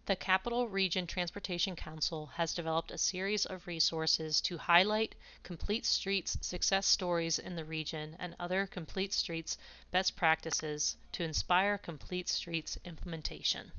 The Capital Region Transportation Council has developed a series of resources to highlight complete streets success stories in the region and other complete streets best practices to inspire complete streets implementation.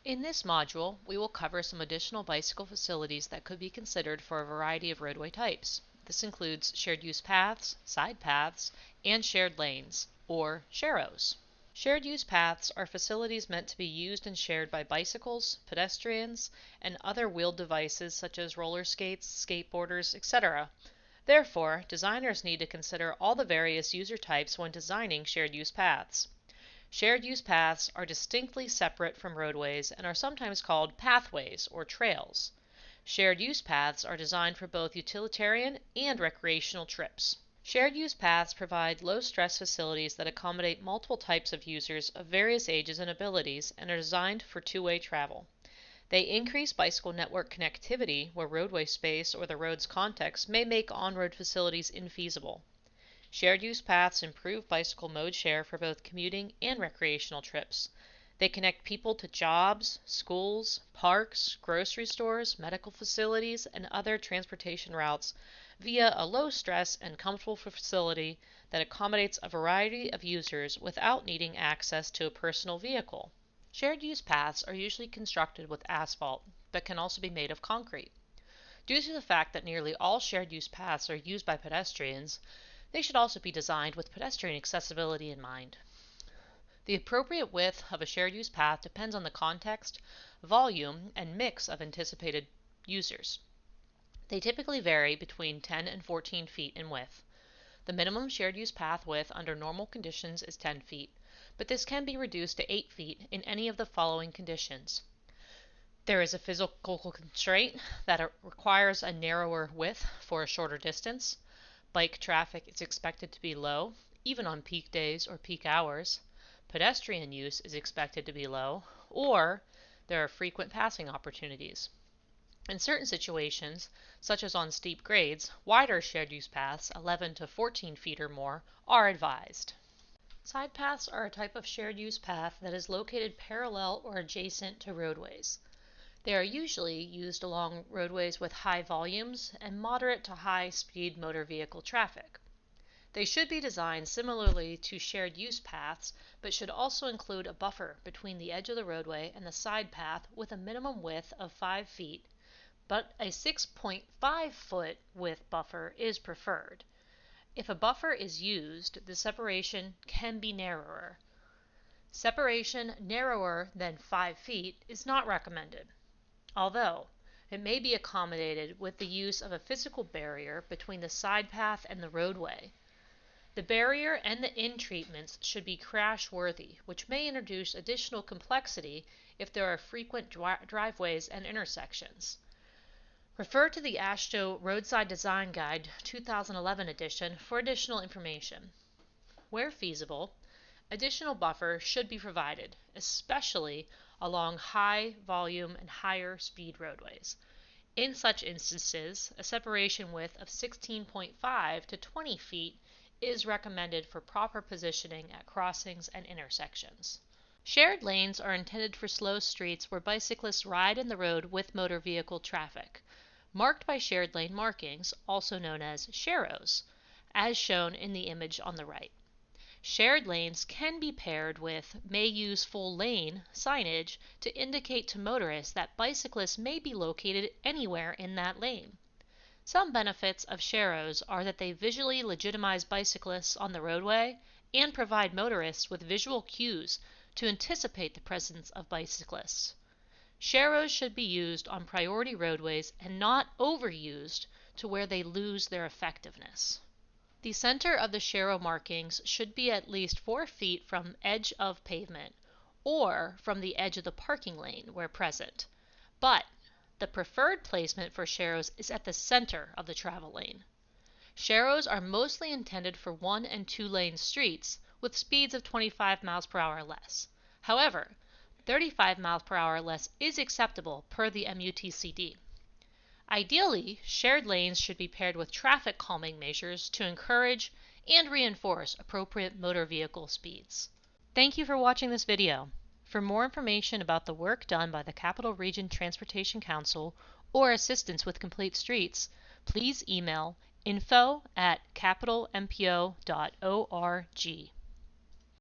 In this module, we will cover some additional bicycle facilities that could be considered for a variety of roadway types. This includes shared use paths, side paths, and shared lanes, or SHAROs. Shared use paths are facilities meant to be used and shared by bicycles, pedestrians, and other wheeled devices such as roller skates, skateboarders, etc. Therefore, designers need to consider all the various user types when designing shared use paths. Shared use paths are distinctly separate from roadways and are sometimes called pathways or trails. Shared use paths are designed for both utilitarian and recreational trips. Shared use paths provide low-stress facilities that accommodate multiple types of users of various ages and abilities and are designed for two-way travel. They increase bicycle network connectivity where roadway space or the road's context may make on-road facilities infeasible. Shared use paths improve bicycle mode share for both commuting and recreational trips. They connect people to jobs, schools, parks, grocery stores, medical facilities, and other transportation routes via a low-stress and comfortable facility that accommodates a variety of users without needing access to a personal vehicle. Shared use paths are usually constructed with asphalt, but can also be made of concrete. Due to the fact that nearly all shared use paths are used by pedestrians, they should also be designed with pedestrian accessibility in mind. The appropriate width of a shared use path depends on the context, volume, and mix of anticipated users. They typically vary between 10 and 14 feet in width. The minimum shared use path width under normal conditions is 10 feet, but this can be reduced to 8 feet in any of the following conditions. There is a physical constraint that requires a narrower width for a shorter distance. Bike traffic is expected to be low, even on peak days or peak hours. Pedestrian use is expected to be low, or there are frequent passing opportunities. In certain situations, such as on steep grades, wider shared use paths, 11 to 14 feet or more, are advised. Side paths are a type of shared use path that is located parallel or adjacent to roadways. They are usually used along roadways with high volumes and moderate to high speed motor vehicle traffic. They should be designed similarly to shared use paths, but should also include a buffer between the edge of the roadway and the side path with a minimum width of 5 feet, but a 6.5 foot width buffer is preferred. If a buffer is used, the separation can be narrower. Separation narrower than 5 feet is not recommended, although it may be accommodated with the use of a physical barrier between the side path and the roadway. The barrier and the in-treatments should be crash-worthy, which may introduce additional complexity if there are frequent driveways and intersections. Refer to the AASHTO Roadside Design Guide 2011 edition for additional information. Where feasible, additional buffer should be provided, especially along high volume and higher speed roadways. In such instances, a separation width of 16.5 to 20 feet is recommended for proper positioning at crossings and intersections. Shared lanes are intended for slow streets where bicyclists ride in the road with motor vehicle traffic, marked by shared lane markings, also known as SHAROs, as shown in the image on the right. Shared lanes can be paired with "may use full lane" signage to indicate to motorists that bicyclists may be located anywhere in that lane. Some benefits of SHAROs are that they visually legitimize bicyclists on the roadway and provide motorists with visual cues to anticipate the presence of bicyclists. SHAROs should be used on priority roadways and not overused to where they lose their effectiveness. The center of the SHARO markings should be at least 4 feet from edge of pavement or from the edge of the parking lane where present, but the preferred placement for SHAROs is at the center of the travel lane. SHAROs are mostly intended for 1- and 2-lane streets with speeds of 25 miles per hour or less. However, 35 miles per hour or less is acceptable per the MUTCD. Ideally, shared lanes should be paired with traffic calming measures to encourage and reinforce appropriate motor vehicle speeds. Thank you for watching this video. For more information about the work done by the Capital Region Transportation Council or assistance with complete streets, please email info@capitalmpo.org.